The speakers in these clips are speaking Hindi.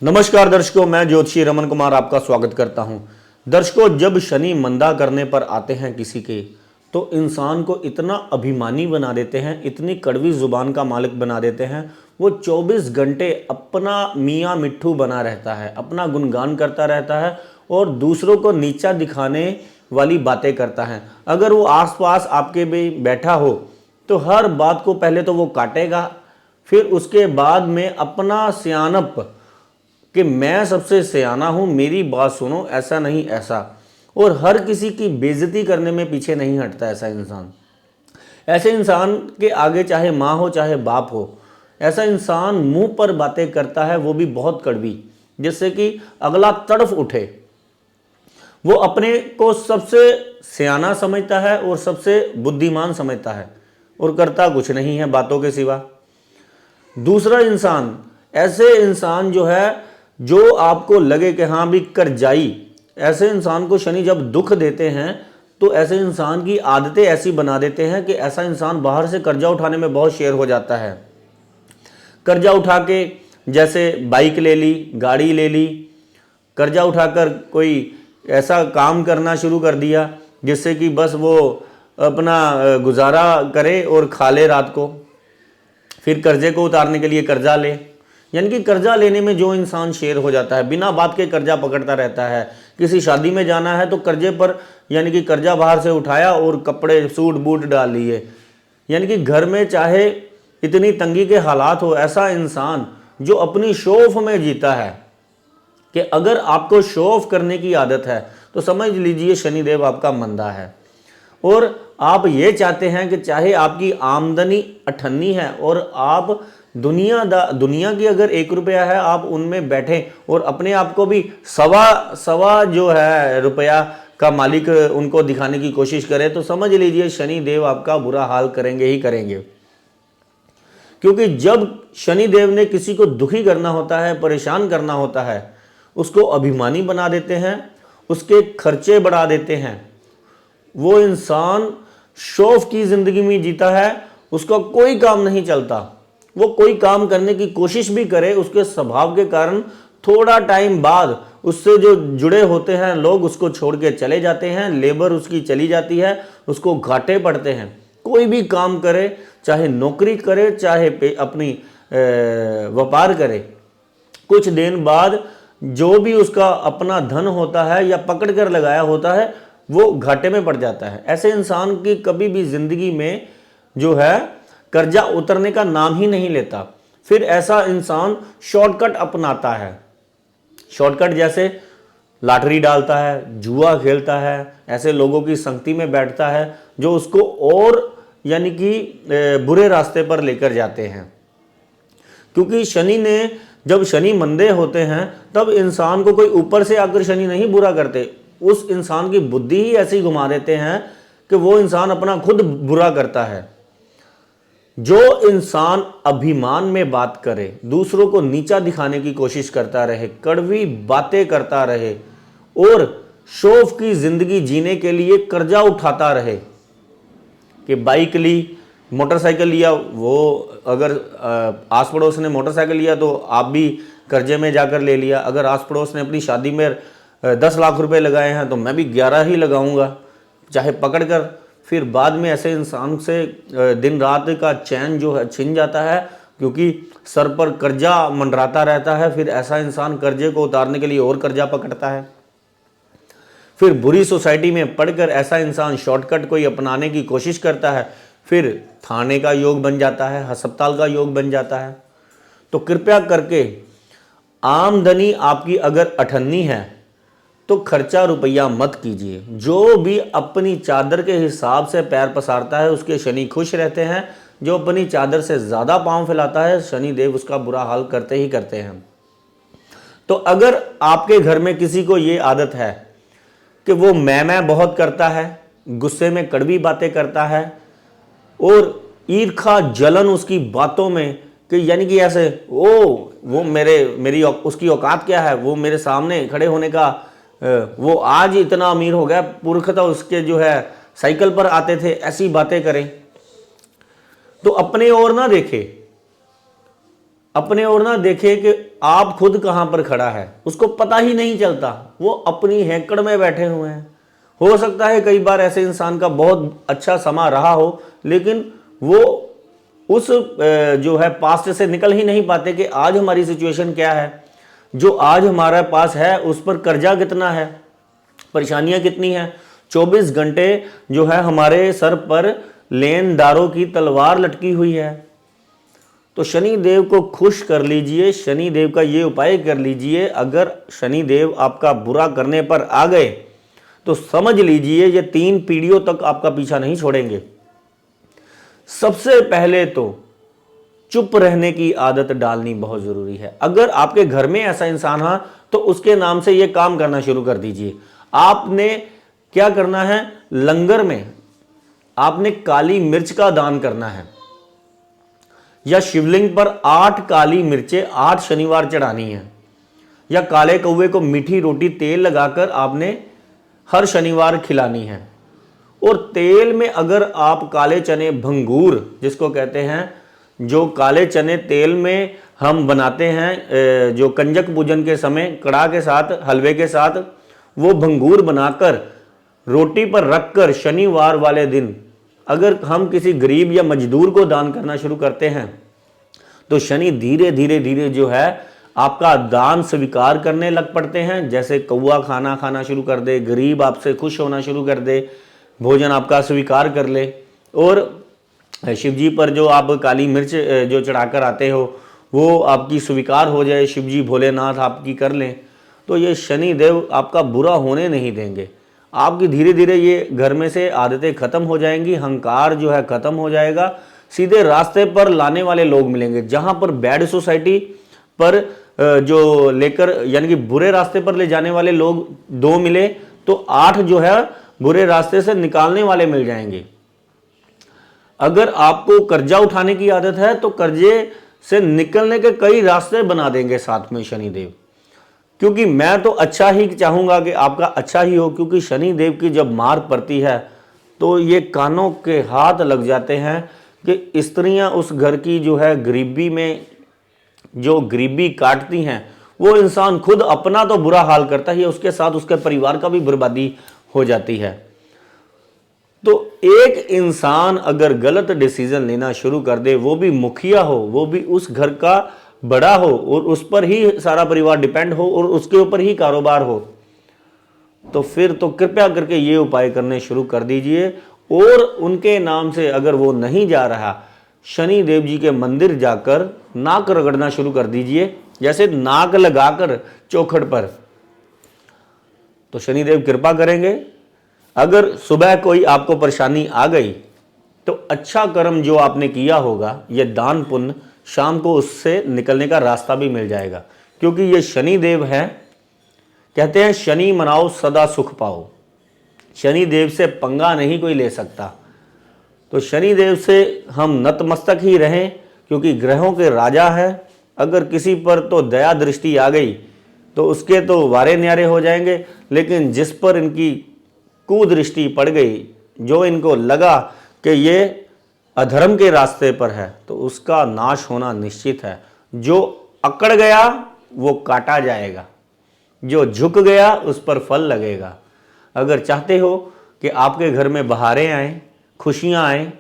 नमस्कार दर्शकों, मैं ज्योतिषी रमन कुमार आपका स्वागत करता हूं। दर्शकों, जब शनि मंदा करने पर आते हैं किसी के, तो इंसान को इतना अभिमानी बना देते हैं, इतनी कड़वी जुबान का मालिक बना देते हैं। वो 24 घंटे अपना मियाँ मिट्ठू बना रहता है, अपना गुणगान करता रहता है और दूसरों को नीचा दिखाने वाली बातें करता है। अगर वो आसपास आपके भी बैठा हो तो हर बात को पहले तो वो काटेगा, फिर उसके बाद में अपना सियानप कि मैं सबसे सयाना हूं, मेरी बात सुनो, ऐसा नहीं ऐसा, और हर किसी की बेइज्जती करने में पीछे नहीं हटता। ऐसे इंसान के आगे चाहे माँ हो चाहे बाप हो, ऐसा इंसान मुंह पर बातें करता है, वो भी बहुत कड़वी, जिससे कि अगला तड़फ उठे। वो अपने को सबसे सयाना समझता है और सबसे बुद्धिमान समझता है और करता कुछ नहीं है बातों के सिवा। दूसरा इंसान, ऐसे इंसान जो है, जो आपको लगे कि हाँ भी कर्जाई, ऐसे इंसान को शनि जब दुख देते हैं तो ऐसे इंसान की आदतें ऐसी बना देते हैं कि ऐसा इंसान बाहर से कर्जा उठाने में बहुत शेर हो जाता है। कर्जा उठा के जैसे बाइक ले ली, गाड़ी ले ली, कर्जा उठाकर कोई ऐसा काम करना शुरू कर दिया जिससे कि बस वो अपना गुजारा करे और खा ले रात को, फिर कर्जे को उतारने के लिए कर्जा ले। यानी कि कर्जा लेने में जो इंसान शेर हो जाता है, बिना बात के कर्जा पकड़ता रहता है। किसी शादी में जाना है तो कर्जे पर, यानी कि कर्जा बाहर से उठाया और कपड़े सूट बूट डाल लिए। यानी कि घर में चाहे इतनी तंगी के हालात हो, ऐसा इंसान जो अपनी शौफ में जीता है, कि अगर आपको शौफ करने की आदत है तो समझ लीजिए शनिदेव आपका मंदा है। और आप ये चाहते हैं कि चाहे आपकी आमदनी अठन्नी है और आप दुनिया की अगर 1 रुपया है, आप उनमें बैठें और अपने आप को भी सवा जो है रुपया का मालिक उनको दिखाने की कोशिश करें, तो समझ लीजिए शनि देव आपका बुरा हाल करेंगे ही करेंगे। क्योंकि जब शनि देव ने किसी को दुखी करना होता है, परेशान करना होता है, उसको अभिमानी बना देते हैं, उसके खर्चे बढ़ा देते हैं। वो इंसान शौफ की जिंदगी में जीता है, उसका कोई काम नहीं चलता। वो कोई काम करने की कोशिश भी करे, उसके स्वभाव के कारण थोड़ा टाइम बाद उससे जो जुड़े होते हैं लोग उसको छोड़ के चले जाते हैं, लेबर उसकी चली जाती है, उसको घाटे पड़ते हैं। कोई भी काम करे, चाहे नौकरी करे चाहे अपनी व्यापार करे, कुछ दिन बाद जो भी उसका अपना धन होता है या पकड़ कर लगाया होता है वो घाटे में पड़ जाता है। ऐसे इंसान की कभी भी जिंदगी में जो है कर्जा उतरने का नाम ही नहीं लेता। फिर ऐसा इंसान शॉर्टकट अपनाता है, शॉर्टकट जैसे लॉटरी डालता है, जुआ खेलता है, ऐसे लोगों की संगति में बैठता है जो उसको और यानी कि बुरे रास्ते पर लेकर जाते हैं। क्योंकि जब शनि मंदे होते हैं तब इंसान को कोई ऊपर से आकर शनि नहीं बुरा करते, उस इंसान की बुद्धि ही ऐसी घुमा देते हैं कि वो इंसान अपना खुद बुरा करता है। जो इंसान अभिमान में बात करे, दूसरों को नीचा दिखाने की कोशिश करता रहे, कड़वी बातें करता रहे और शौफ की जिंदगी जीने के लिए कर्जा उठाता रहे, कि बाइक ली, मोटरसाइकिल लिया, वो अगर आस पड़ोस ने मोटरसाइकिल लिया तो आप भी कर्जे में जाकर ले लिया। अगर आस पड़ोस ने अपनी शादी में 10 लाख रुपए लगाए हैं तो मैं भी 11 ही लगाऊंगा, चाहे पकड़ कर। फिर बाद में ऐसे इंसान से दिन रात का चैन जो है छिन जाता है, क्योंकि सर पर कर्जा मंडराता रहता है। फिर ऐसा इंसान कर्जे को उतारने के लिए और कर्जा पकड़ता है। फिर बुरी सोसाइटी में पढ़कर ऐसा इंसान शॉर्टकट कोई अपनाने की कोशिश करता है, फिर थाने का योग बन जाता है, अस्पताल का योग बन जाता है। तो कृपया करके आमदनी आपकी अगर अठन्नी है तो खर्चा रुपया मत कीजिए। जो भी अपनी चादर के हिसाब से पैर पसारता है उसके शनि खुश रहते हैं। जो अपनी चादर से ज़्यादा पांव फैलाता है, शनि देव उसका बुरा हाल करते ही करते हैं। तो अगर आपके घर में किसी को ये आदत है कि वो मैं बहुत करता है, गुस्से में कड़वी बातें करता है और ईर्खा जलन उसकी बातों में, कि यानी कि ऐसे वो मेरी उसकी औकात क्या है, वो मेरे सामने खड़े होने का, वो आज इतना अमीर हो गया, पुरखता उसके जो है साइकिल पर आते थे, ऐसी बातें करें। तो अपने ओर ना देखे, अपने ओर ना देखे कि आप खुद कहाँ पर खड़ा है, उसको पता ही नहीं चलता, वो अपनी हैकड़ में बैठे हुए हैं। हो सकता है कई बार ऐसे इंसान का बहुत अच्छा समा रहा हो, लेकिन वो उस जो है पास्ट से निकल ही नहीं पाते कि आज हमारी सिचुएशन क्या है, जो आज हमारे पास है उस पर कर्जा कितना है, परेशानियां कितनी हैं। 24 घंटे जो है हमारे सर पर लेनदारों की तलवार लटकी हुई है। तो शनि देव को खुश कर लीजिए, शनि देव का ये उपाय कर लीजिए। अगर शनि देव आपका बुरा करने पर आ गए तो समझ लीजिए ये 3 पीढ़ियों तक आपका पीछा नहीं छोड़ेंगे। सबसे पहले तो चुप रहने की आदत डालनी बहुत जरूरी है। अगर आपके घर में ऐसा इंसान है तो उसके नाम से यह काम करना शुरू कर दीजिए। आपने क्या करना है, लंगर में आपने काली मिर्च का दान करना है, या शिवलिंग पर 8 काली मिर्चें 8 शनिवार चढ़ानी है, या काले कौवे को मीठी रोटी तेल लगाकर आपने हर शनिवार खिलानी है। और तेल में अगर आप काले चने भंगूर जिसको कहते हैं, जो काले चने तेल में हम बनाते हैं जो कंजक पूजन के समय कड़ाह के साथ हलवे के साथ, वो भंगूर बनाकर रोटी पर रखकर शनिवार वाले दिन अगर हम किसी गरीब या मजदूर को दान करना शुरू करते हैं तो शनि धीरे धीरे धीरे जो है आपका दान स्वीकार करने लग पड़ते हैं। जैसे कौवा खाना खाना शुरू कर दे, गरीब आपसे खुश होना शुरू कर दे, भोजन आपका स्वीकार कर ले। और शिव जी पर जो आप काली मिर्च जो चढ़ाकर आते हो वो आपकी स्वीकार हो जाए, शिव जी भोलेनाथ आपकी कर लें, तो ये शनि देव आपका बुरा होने नहीं देंगे। आपकी धीरे धीरे ये घर में से आदतें खत्म हो जाएंगी, अहंकार जो है खत्म हो जाएगा, सीधे रास्ते पर लाने वाले लोग मिलेंगे। जहां पर बैड सोसाइटी पर जो लेकर यानी कि बुरे रास्ते पर ले जाने वाले लोग 2 मिले तो 8 जो है बुरे रास्ते से निकालने वाले मिल जाएंगे। अगर आपको कर्जा उठाने की आदत है तो कर्जे से निकलने के कई रास्ते बना देंगे साथ में शनिदेव। क्योंकि मैं तो अच्छा ही चाहूंगा कि आपका अच्छा ही हो, क्योंकि शनि देव की जब मार पड़ती है तो ये कानों के हाथ लग जाते हैं कि स्त्रियां उस घर की जो है गरीबी में जो गरीबी काटती हैं, वो इंसान खुद अपना तो बुरा हाल करता ही है, उसके साथ उसके परिवार का भी बर्बादी हो जाती है। तो एक इंसान अगर गलत डिसीजन लेना शुरू कर दे, वो भी मुखिया हो, वो भी उस घर का बड़ा हो और उस पर ही सारा परिवार डिपेंड हो और उसके ऊपर ही कारोबार हो, तो फिर तो कृपया करके ये उपाय करने शुरू कर दीजिए। और उनके नाम से अगर वो नहीं जा रहा, शनि देव जी के मंदिर जाकर नाक रगड़ना शुरू कर दीजिए, जैसे नाक लगाकर चौखट पर, तो शनि देव कृपा करेंगे। अगर सुबह कोई आपको परेशानी आ गई तो अच्छा कर्म जो आपने किया होगा, यह दान पुण्य, शाम को उससे निकलने का रास्ता भी मिल जाएगा। क्योंकि ये शनि देव है, कहते हैं शनि मनाओ सदा सुख पाओ। शनि देव से पंगा नहीं कोई ले सकता। तो शनि देव से हम नतमस्तक ही रहें, क्योंकि ग्रहों के राजा है। अगर किसी पर तो दया दृष्टि आ गई तो उसके तो वारे न्यारे हो जाएंगे, लेकिन जिस पर इनकी कुदृष्टि पड़ गई, जो इनको लगा कि ये अधर्म के रास्ते पर है, तो उसका नाश होना निश्चित है। जो अकड़ गया वो काटा जाएगा, जो झुक गया उस पर फल लगेगा। अगर चाहते हो कि आपके घर में बहारें आएँ, खुशियाँ आएँ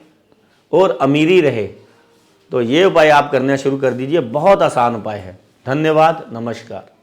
और अमीरी रहे, तो ये उपाय आप करना शुरू कर दीजिए। बहुत आसान उपाय है। धन्यवाद, नमस्कार।